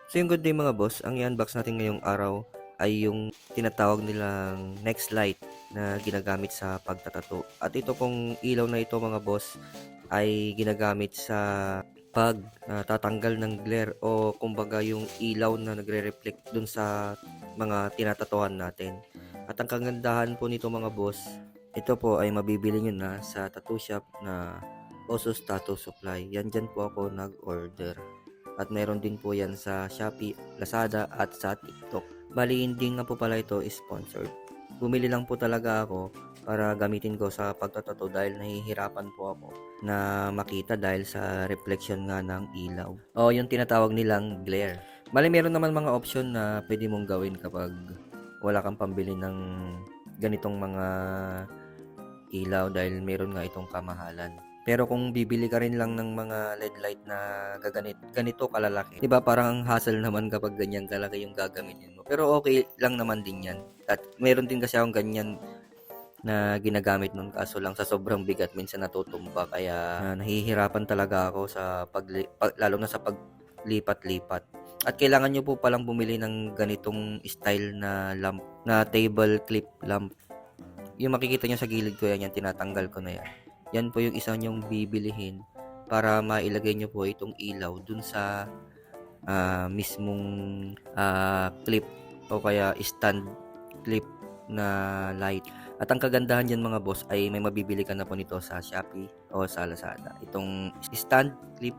So yung good day mga boss, ang i-unbox natin ngayong araw ay yung tinatawag nilang Next Light na ginagamit sa pagtatato. At ito pong ilaw na ito mga boss ay ginagamit sa tatanggal ng glare o kumbaga yung ilaw na nagre-reflect dun sa mga tinatatuhan natin. At ang kagandahan po nito mga boss, ito po ay mabibili nyo na sa tattoo shop na Osus Tattoo Supply. Yan dyan po ako nag-order. At meron din po yan sa Shopee, Lazada at sa TikTok. Bali, hindi nga po pala ito sponsored. Bumili lang po talaga ako para gamitin ko sa pagtatato dahil nahihirapan po ako na makita dahil sa reflection nga ng ilaw. O yung tinatawag nilang glare. Bali, meron naman mga option na pwede mong gawin kapag wala kang pambili ng ganitong mga ilaw dahil meron nga itong kamahalan. Pero kung bibili ka rin lang ng mga LED light na ganito kalalaki, 'di ba parang hassle naman kapag ganyan kalaki yung gagamitin mo. Pero okay lang naman din 'yan. At meron din kasi akong ganyan na ginagamit nun kaso lang sa sobrang bigat minsan natutumba kaya nahihirapan talaga ako sa lalo na sa paglipat-lipat. At kailangan nyo po palang bumili ng ganitong style na lamp, na table clip lamp. Yung makikita nyo sa gilid ko yan, tinatanggal ko na yan. Yan po yung isa nyong bibilihin para mailagay nyo po itong ilaw dun sa mismong clip o kaya stand clip na light. At ang kagandahan dyan mga boss ay may mabibili ka na po nito sa Shopee o sa Lazada. Itong stand clip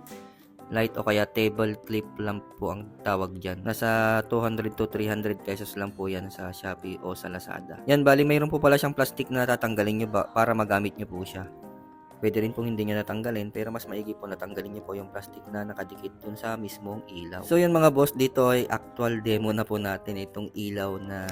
light o kaya table clip lamp po ang tawag dyan. Nasa 200 to 300 pesos lang po yan sa Shopee o sa Lazada. Yan, bali mayroon po pala siyang plastic na tatanggalin nyo para magamit nyo po siya. Pwede rin pong hindi nyo natanggalin pero mas maigi po natanggalin nyo po yung plastic na nakadikit dun sa mismong ilaw. So yun mga boss, dito ay actual demo na po natin itong ilaw na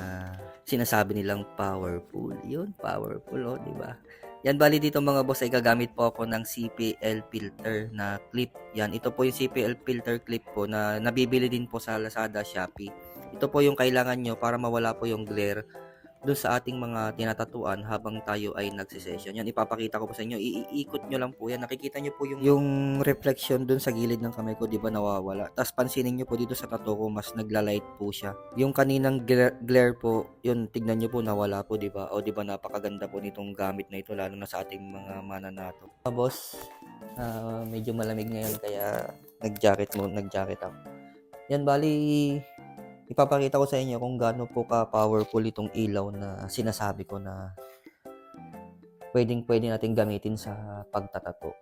sinasabi nilang powerful. Yun, powerful di ba? Yan, bali dito mga boss ay gagamit po ako ng CPL filter na clip. Yan, ito po yung CPL filter clip po na nabibili din po sa Lazada, Shopee. Ito po yung kailangan nyo para mawala po yung glare doon sa ating mga tinatatuan habang tayo ay nagsisession. Yan, ipapakita ko po sa inyo. Iikot nyo lang po yan. Nakikita nyo po yung reflection doon sa gilid ng kamay ko, di ba nawawala. Tapos pansinin nyo po dito sa tattoo ko, mas nagla-light po siya. Yung kaninang glare po, yun, tignan nyo po nawala po, di ba? O di ba napakaganda po nitong gamit na ito, lalo na sa ating mga mananato. Boss, medyo malamig ngayon kaya nag-jacket ako. Yan, bali ipapakita ko sa inyo kung gaano po ka-powerful itong ilaw na sinasabi ko na pwede natin gamitin sa pagtatato.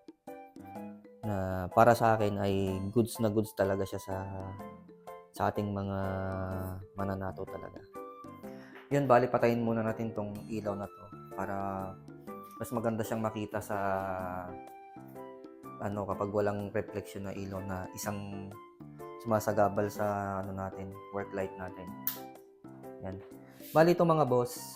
Na para sa akin ay goods na goods talaga siya sa ating mga mananato talaga. Yun, bali patayin muna natin tong ilaw na to para mas maganda siyang makita sa kapag walang reflection na ilaw na isang sumasagabal sa natin, work light natin. Yan. Bali ito mga boss,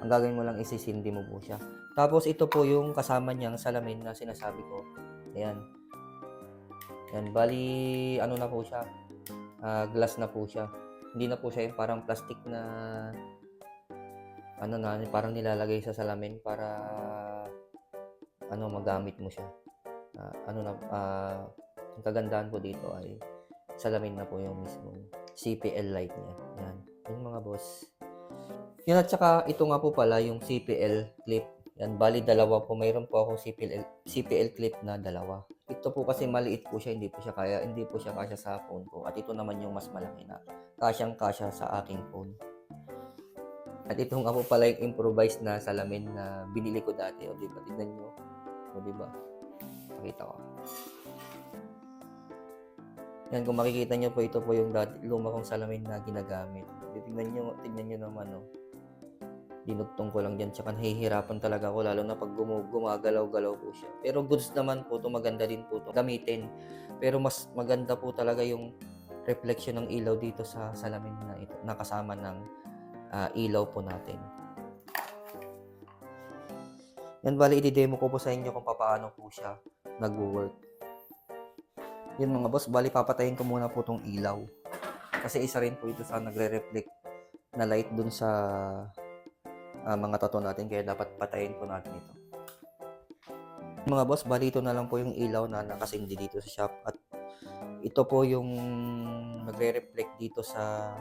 ang gagawin mo lang isisindi mo po siya. Tapos ito po yung kasama niyang salamin na sinasabi ko. Ayan. Yan, bali na po siya. Glass na po siya. Hindi na po siya yung parang plastic na parang nilalagay sa salamin para magamit mo siya. Ang kagandahan po dito ay salamin na po yung mismong CPL light niya. Yan. Yung mga boss. Yan, at saka ito nga po pala yung CPL clip. Yan, bali dalawa po. Mayroon po akong CPL clip na dalawa. Ito po kasi maliit po siya, hindi po siya kasya sa phone ko. At ito naman yung mas malaki na kasyang-kasya sa aking phone. At ito nga po pala yung improvised na salamin na binili ko dati. O diba? Tignan nyo. O diba? Pakita ko. Yan, kung makikita nyo po, ito po yung luma kong salamin na ginagamit. Tignan nyo naman, dinugtong ko lang dyan, tsaka nahihirapan talaga ako, lalo na pag gumagalaw-galaw po siya. Pero goods naman po to, maganda din po to gamitin. Pero mas maganda po talaga yung reflection ng ilaw dito sa salamin na ito, nakasama ng ilaw po natin. Yan, bali i-demo ko po sa inyo kung paano po siya nag-work. Yun mga boss, bali papatayin ko muna po tong ilaw. Kasi isa rin po ito sa nagre-reflect na light dun sa mga tattoo natin, kaya dapat patayin po natin ito. Mga boss, bali ito na lang po yung ilaw na nakasindi dito sa shop. At ito po yung nagre-reflect dito sa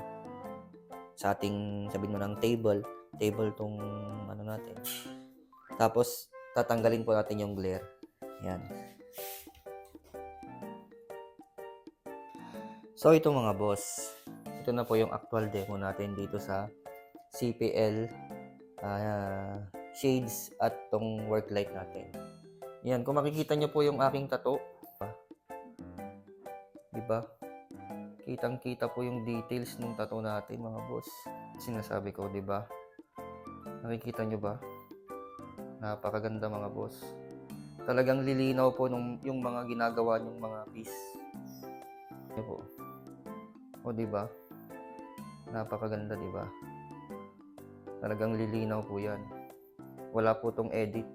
ating, sabihin mo ng table tong ano natin. Tapos tatanggalin po natin yung glare. Yan. So ito mga boss, ito na po yung actual demo natin dito sa CPL shades at tong work light natin. Yan, kung makikita nyo po yung aking tattoo, diba? Kitang-kita po yung details ng tattoo natin mga boss. Sinasabi ko, diba? Nakikita nyo ba? Napakaganda mga boss. Talagang lilinaw po yung mga ginagawa nyong mga piece. Yan po. O diba? Napakaganda, diba? Talagang lilinaw po yan. Wala po tong edit.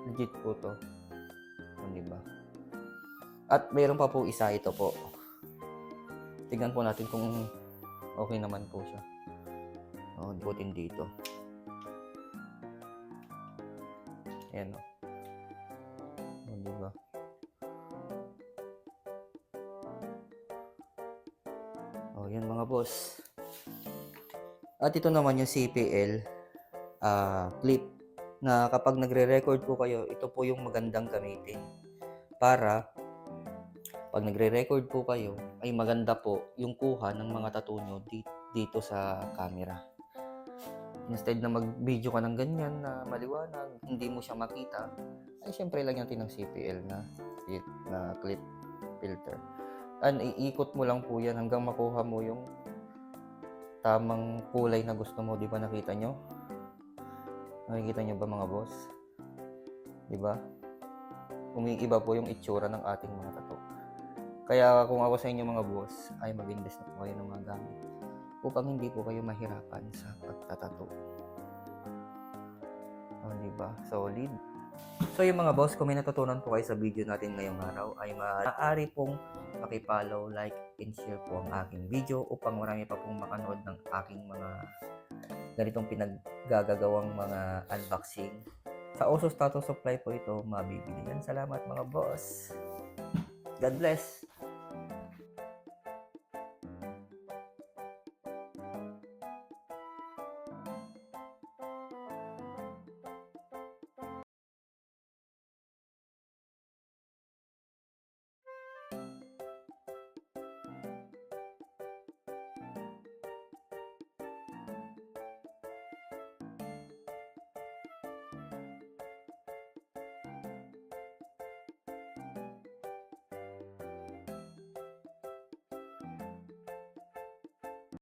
Legit po to. O diba? At mayroon pa po isa, ito po. Tignan po natin kung okay naman po siya. O, butin dito. Ayan o. O diba? O, yan mga boss. At ito naman yung CPL clip na kapag nagre-record po kayo, ito po yung magandang gamitin. Para pag nagre-record po kayo, ay maganda po yung kuha ng mga tattoo nyo dito sa camera. Instead na mag-video ka ng ganyan na maliwanag, hindi mo siya makita, ay syempre lang natin ng CPL na clip filter. And iikot mo lang po yan hanggang makuha mo yung tamang kulay na gusto mo. Di ba nakita nyo? Nakikita nyo ba mga boss? Di ba? Umiiba po yung itsura ng ating mga tattoo. Kaya kung ako sa inyo mga boss, ay mag-invest na po kayo ng mga gamit upang hindi po kayo mahirapan sa pagtatato. O, diba? Solid. So yung mga boss, kung may natutunan po kayo sa video natin ngayong araw, ay maaari pong pakipollow, like, and share po ang aking video upang marami pa pong makanood ng aking mga ganitong pinaggagawang mga unboxing. Sa Oso Tattoo Supply po ito mabibili yan. Salamat mga boss. God bless.